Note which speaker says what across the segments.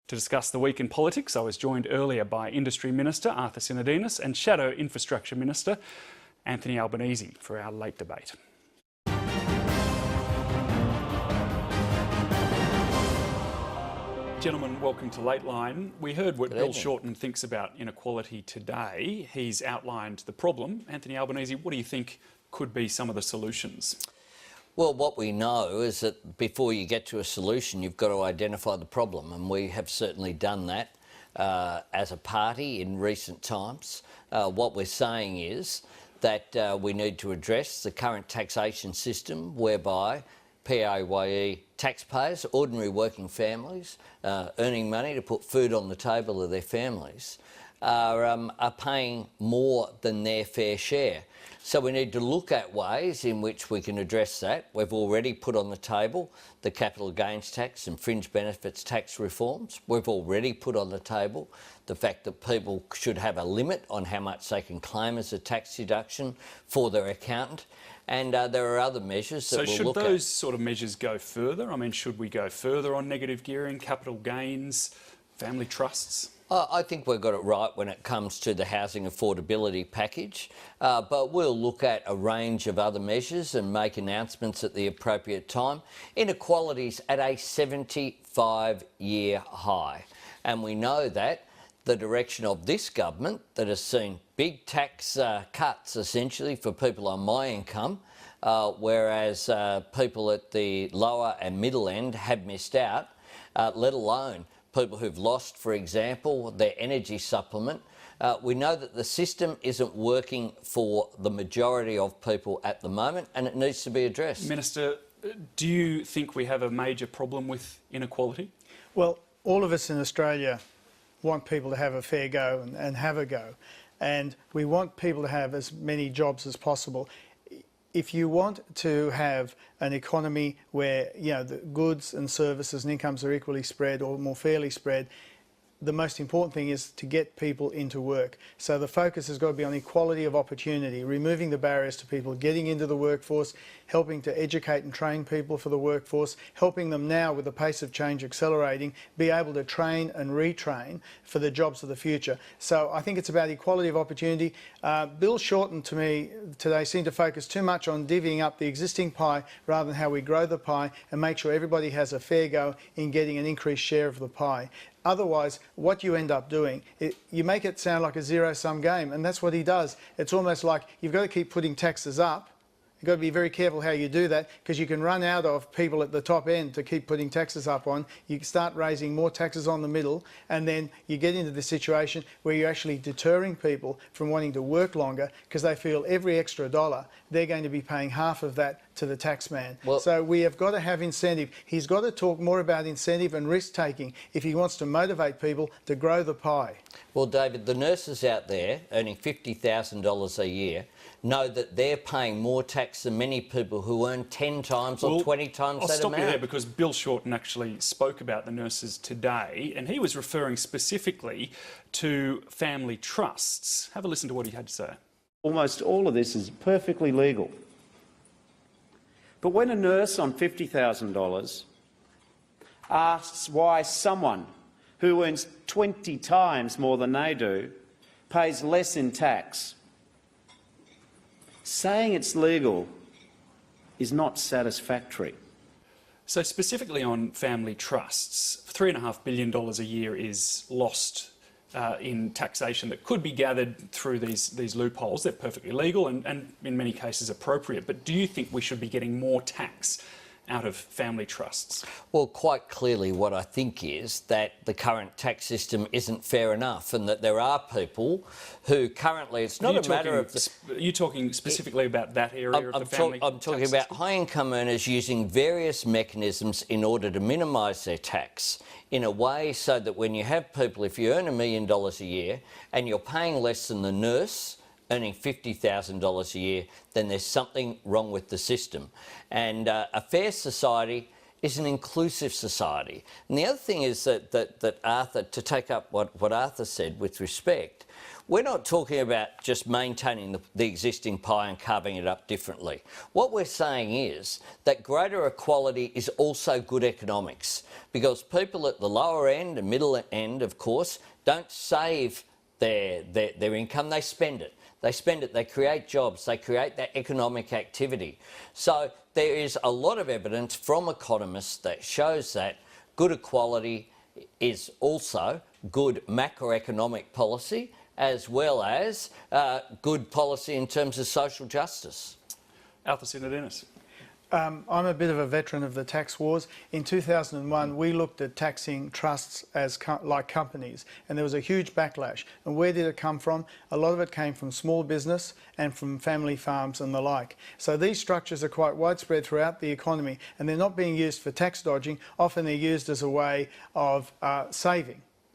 Speaker 1: To discuss the week in politics, I was joined earlier by Industry Minister Arthur Sinodinos and Shadow Infrastructure Minister Anthony Albanese for our late debate. Gentlemen, welcome to Lateline. We heard what Bill Shorten thinks about inequality today. He's outlined the problem. Anthony Albanese, what do you think could be some of the solutions?
Speaker 2: Well, what we know is that before you get to a solution, you've got to identify the problem, and we have certainly done that as a party in recent times. What we're saying is that we need to address the current taxation system whereby PAYE taxpayers, ordinary working families, earning money to put food on the table of their families, are paying more than their fair share. So we need to look at ways in which we can address that. We've already put on the table the capital gains tax and fringe benefits tax reforms. We've already put on the table the fact that people should have a limit on how much they can claim as a tax deduction for their accountant. And there are other measures that we'll look at. So should those
Speaker 1: sort of measures go further? I mean, should we go further on negative gearing, capital gains, family trusts?
Speaker 2: I think we've got it right when it comes to the housing affordability package, but we'll look at a range of other measures and make announcements at the appropriate time. Inequality's at a 75-year high, and we know that the direction of this government that has seen big tax cuts essentially for people on my income, whereas people at the lower and middle end have missed out, let alone people who've lost, for example, their energy supplement. We know that the system isn't working for the majority of people at the moment, and it needs to be addressed.
Speaker 1: Minister, do you think we have a major problem with inequality?
Speaker 3: Well, all of us in Australia want people to have a fair go and have a go, and we want people to have as many jobs as possible. If you want to have an economy where, you know, the goods and services and incomes are equally spread or more fairly spread, the most important thing is to get people into work. So the focus has got to be on equality of opportunity, removing the barriers to people getting into the workforce, helping to educate and train people for the workforce, helping them now with the pace of change accelerating, be able to train and retrain for the jobs of the future. So I think it's about equality of opportunity. Bill Shorten, to me, today seemed to focus too much on divvying up the existing pie rather than how we grow the pie and make sure everybody has a fair go in getting an increased share of the pie. Otherwise, what you end up doing, you make it sound like a zero-sum game, and that's what he does. It's almost like you've got to keep putting taxes up. You've got to be very careful how you do that, because you can run out of people at the top end to keep putting taxes up on. You start raising more taxes on the middle, and then you get into the situation where you're actually deterring people from wanting to work longer because they feel every extra dollar they're going to be paying half of that to the taxman. Well, so we have got to have incentive. He's got to talk more about incentive and risk-taking if he wants to motivate people to grow the pie.
Speaker 2: Well, David, the nurses out there earning $50,000 a year know that they're paying more tax than many people who earn 10 times or 20 times that amount.
Speaker 1: I'll stop you there because Bill Shorten actually spoke about the nurses today, and he was referring specifically to family trusts. Have a listen to what he had to say.
Speaker 4: Almost all of this is perfectly legal. But when a nurse on $50,000 asks why someone who earns 20 times more than they do pays less in tax, saying it's legal is not satisfactory.
Speaker 1: So specifically on family trusts, $3.5 billion a year is lost in taxation that could be gathered through these loopholes. They're perfectly legal and in many cases appropriate. But do you think we should be getting more tax out of family trusts?
Speaker 2: Well, quite clearly what I think is that the current tax system isn't fair enough, and that there are people who currently, it's not a matter of...
Speaker 1: Are you talking specifically about that area of the family
Speaker 2: I'm talking about high-income earners using various mechanisms in order to minimise their tax in a way so that when you have people, if you earn $1 million a year and you're paying less than the nurse earning $50,000 a year, then there's something wrong with the system. And a fair society is an inclusive society. And the other thing is that Arthur, to take up what Arthur said with respect, we're not talking about just maintaining the existing pie and carving it up differently. What we're saying is that greater equality is also good economics, because people at the lower end and middle end, of course, don't save their income, they spend it. They spend it, they create jobs, they create that economic activity. So there is a lot of evidence from economists that shows that good equality is also good macroeconomic policy, as well as good policy in terms of social justice.
Speaker 1: Arthur Sinodinos.
Speaker 3: I'm a bit of a veteran of the tax wars. In 2001, we looked at taxing trusts as like companies, and there was a huge backlash. And where did it come from? A lot of it came from small business and from family farms and the like. So these structures are quite widespread throughout the economy, and they're not being used for tax dodging. Often they're used as a way of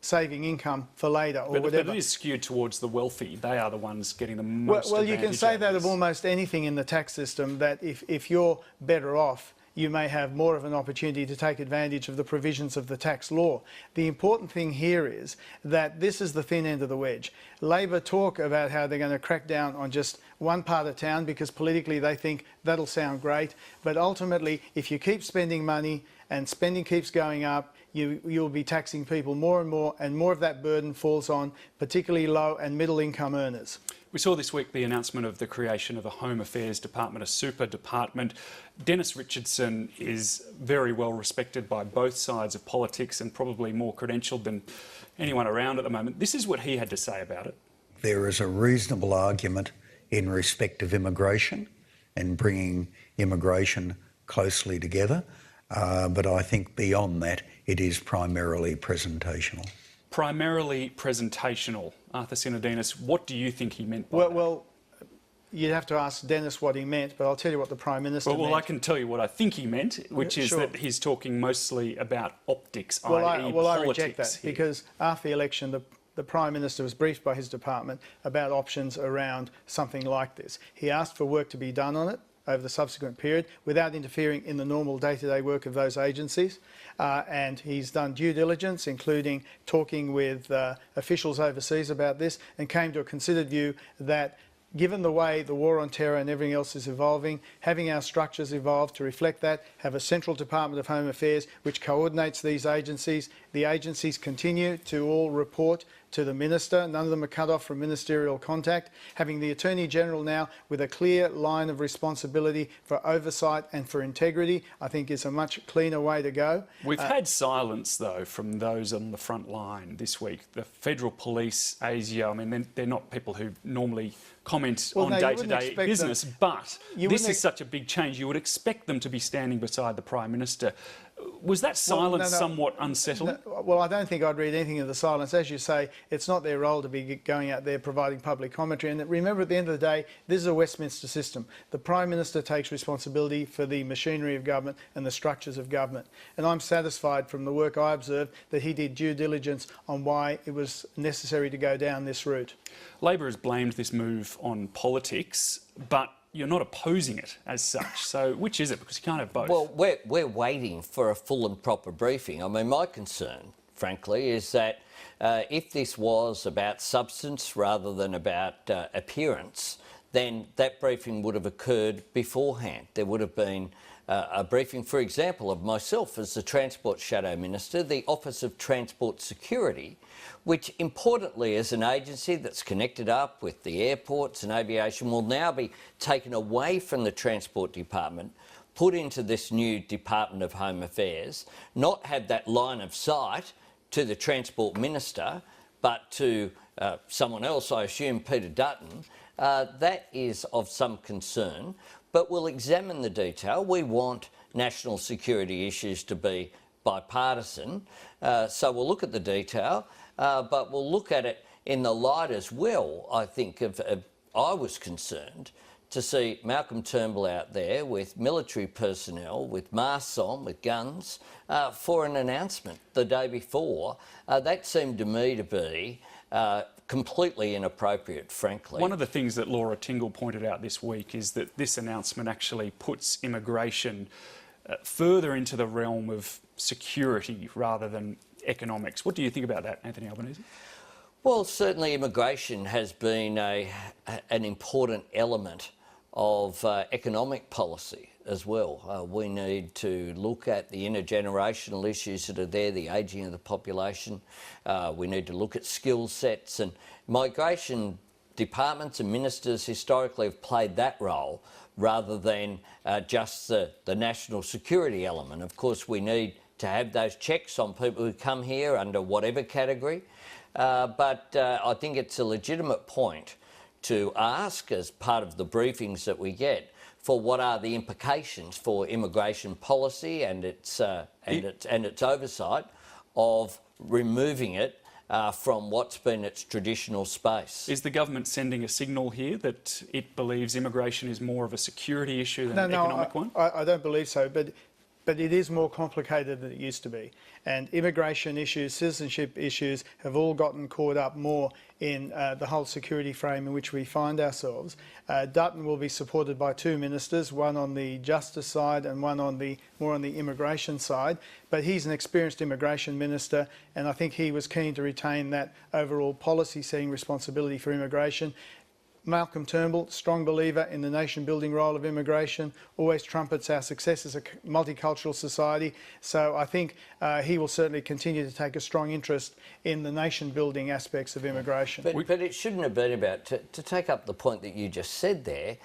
Speaker 3: saving income for later or whatever.
Speaker 1: But it is skewed towards the wealthy. They are the ones getting the most
Speaker 3: Well, you can say that of
Speaker 1: this.
Speaker 3: almost anything in the tax system, that if you're better off, you may have more of an opportunity to take advantage of the provisions of the tax law. The important thing here is that this is the thin end of the wedge. Labor talk about how they're going to crack down on just one part of town because politically they think that'll sound great. But ultimately, if you keep spending money and spending keeps going up, you'll be taxing people more and more of that burden falls on particularly low and middle income earners.
Speaker 1: We saw this week the announcement of the creation of a Home Affairs Department, a super department. Dennis Richardson is very well respected by both sides of politics and probably more credentialed than anyone around at the moment. This is what he had to say about it.
Speaker 5: There is a reasonable argument in respect of immigration and bringing immigration closely together. But I think beyond that, it is primarily presentational.
Speaker 1: Primarily presentational. Arthur Sinodinos, what do you think he meant by that?
Speaker 3: Well, you'd have to ask Dennis what he meant, but I'll tell you what the Prime Minister meant.
Speaker 1: Well, I can tell you what I think he meant, which is
Speaker 3: Sure.
Speaker 1: that he's talking mostly about optics,
Speaker 3: Well,
Speaker 1: i.e.
Speaker 3: I
Speaker 1: politics
Speaker 3: reject that
Speaker 1: here.
Speaker 3: because after the election, the Prime Minister was briefed by his department about options around something like this. He asked for work to be done on it over the subsequent period without interfering in the normal day-to-day work of those agencies. And he's done due diligence, including talking with officials overseas about this, and came to a considered view that given the way the war on terror and everything else is evolving, having our structures evolve to reflect that, have a central Department of Home Affairs which coordinates these agencies. The agencies continue to all report to the Minister. None of them are cut off from ministerial contact. Having the Attorney-General now with a clear line of responsibility for oversight and for integrity, I think is a much cleaner way to go.
Speaker 1: We've had silence, though, from those on the front line this week. The Federal Police, ASIO, I mean, they're not people who normally comment on day-to-day business, but this is such a big change. You would expect them to be standing beside the Prime Minister. Was that silence somewhat unsettling?
Speaker 3: Well, I don't think I'd read anything of the silence. As you say, it's not their role to be going out there providing public commentary. And remember, at the end of the day, this is a Westminster system. The Prime Minister takes responsibility for the machinery of government and the structures of government. And I'm satisfied from the work I observed that he did due diligence on why it was necessary to go down this route.
Speaker 1: Labor has blamed this move on politics, but you're not opposing it as such. So which is it? Because you can't have both.
Speaker 2: Well, we're waiting for a full and proper briefing. I mean, my concern, frankly, is that if this was about substance rather than about appearance, then that briefing would have occurred beforehand. There would have been a briefing, for example, of myself as the Transport Shadow Minister, the Office of Transport Security, which importantly is an agency that's connected up with the airports and aviation, will now be taken away from the Transport Department, put into this new Department of Home Affairs, not have that line of sight to the Transport Minister, but to someone else, I assume Peter Dutton. That is of some concern, but we'll examine the detail. We want national security issues to be bipartisan, so we'll look at the detail. But we'll look at it in the light as well, I think, I was concerned to see Malcolm Turnbull out there with military personnel, with masks on, with guns, for an announcement the day before. That seemed to me to be completely inappropriate, frankly.
Speaker 1: One of the things that Laura Tingle pointed out this week is that this announcement actually puts immigration further into the realm of security rather than economics. What do you think about that, Anthony Albanese?
Speaker 2: Well, certainly immigration has been an important element of economic policy as well. We need to look at the intergenerational issues that are there, the ageing of the population. We need to look at skill sets, and migration departments and ministers historically have played that role rather than just the national security element. Of course, we need to have those checks on people who come here under whatever category. But I think it's a legitimate point to ask, as part of the briefings that we get, for what are the implications for immigration policy and its oversight of removing it from what's been its traditional space.
Speaker 1: Is the government sending a signal here that it believes immigration is more of a security issue than an economic one?
Speaker 3: I don't believe so, but it is more complicated than it used to be. And immigration issues, citizenship issues have all gotten caught up more in the whole security frame in which we find ourselves. Dutton will be supported by two ministers, one on the justice side and one on the more on the immigration side. But he's an experienced immigration minister, and I think he was keen to retain that overall policy-setting responsibility for immigration. Malcolm Turnbull, strong believer in the nation-building role of immigration, always trumpets our success as a multicultural society. So I think he will certainly continue to take a strong interest in the nation-building aspects of immigration.
Speaker 2: But it shouldn't have been about, to take up the point that you just said there,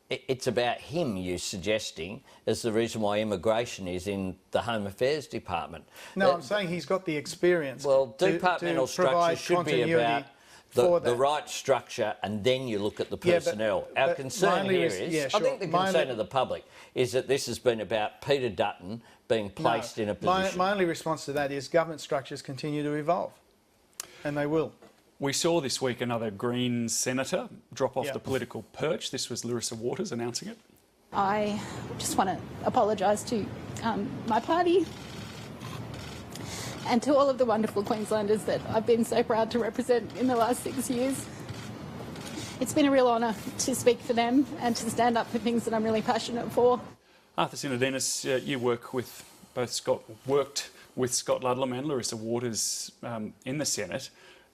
Speaker 2: it's about him, you suggesting, as the reason why immigration is in the Home Affairs Department.
Speaker 3: No, I'm saying he's got the experience.
Speaker 2: Well, departmental structure should be about the right structure, and then you look at the personnel. Our concern here is, I think the concern of the public is that this has been about Peter Dutton being placed in a position.
Speaker 3: My only response to that is government structures continue to evolve, and they will.
Speaker 1: We saw this week another Greens senator drop off the political perch. This was Larissa Waters announcing it.
Speaker 6: I just want to apologise to my party and to all of the wonderful Queenslanders that I've been so proud to represent in the last 6 years. It's been a real honour to speak for them and to stand up for things that I'm really passionate for.
Speaker 1: Arthur Sinodinos, you worked with Scott Ludlam and Larissa Waters in the Senate.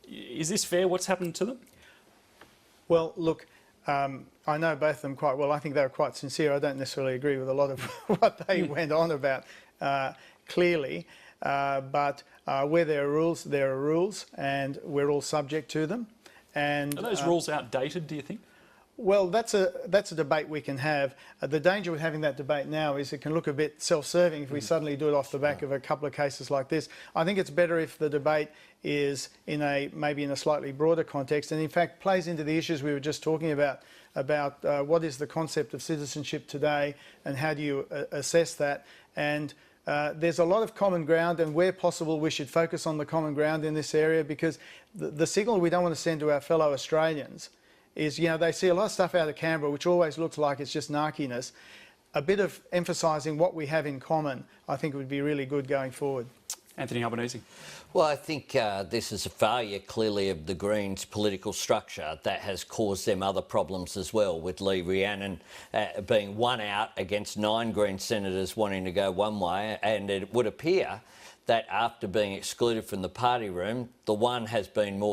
Speaker 1: Is this fair, what's happened to them?
Speaker 3: Well, look, I know both of them quite well. I think they were quite sincere. I don't necessarily agree with a lot of what they went on about, clearly. But where there are rules, and we're all subject to them. And
Speaker 1: are those rules outdated, do you think?
Speaker 3: Well, that's a debate we can have. The danger with having that debate now is it can look a bit self-serving if we suddenly do it off the back of a couple of cases like this. I think it's better if the debate is maybe in a slightly broader context, and in fact plays into the issues we were just talking about what is the concept of citizenship today and how do you assess that. And there's a lot of common ground, and where possible we should focus on the common ground in this area, because the signal we don't want to send to our fellow Australians is, they see a lot of stuff out of Canberra which always looks like it's just narkiness. A bit of emphasising what we have in common, I think, would be really good going forward.
Speaker 1: Anthony Albanese.
Speaker 2: Well, I think this is a failure, clearly, of the Greens' political structure that has caused them other problems as well, with Lee Rhiannon being one out against 9 Green senators wanting to go one way, and it would appear that after being excluded from the party room, the one has been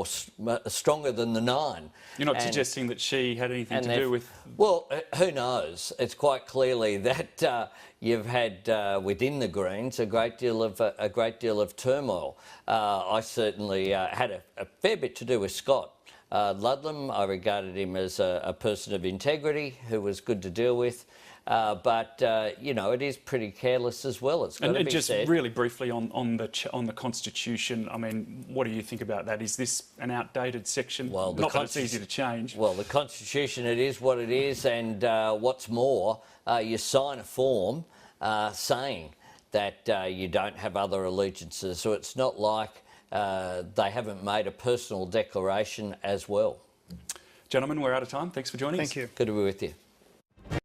Speaker 2: stronger than the 9.
Speaker 1: You're not suggesting that she had anything to do with...
Speaker 2: Well, who knows? It's quite clearly that you've had within the Greens a great deal of turmoil. I certainly had a fair bit to do with Scott Ludlam. I regarded him as a person of integrity who was good to deal with. But it is pretty careless as well. It's got to be said.
Speaker 1: Just really briefly on the Constitution. I mean, what do you think about that? Is this an outdated section?
Speaker 2: Well,
Speaker 1: not that it's easy to change.
Speaker 2: Well, the Constitution, it is what it is, and what's more, you sign a form saying that you don't have other allegiances. So it's not like they haven't made a personal declaration as well.
Speaker 1: Gentlemen, we're out of time. Thanks for joining us.
Speaker 3: Thank you.
Speaker 2: Good to be with you.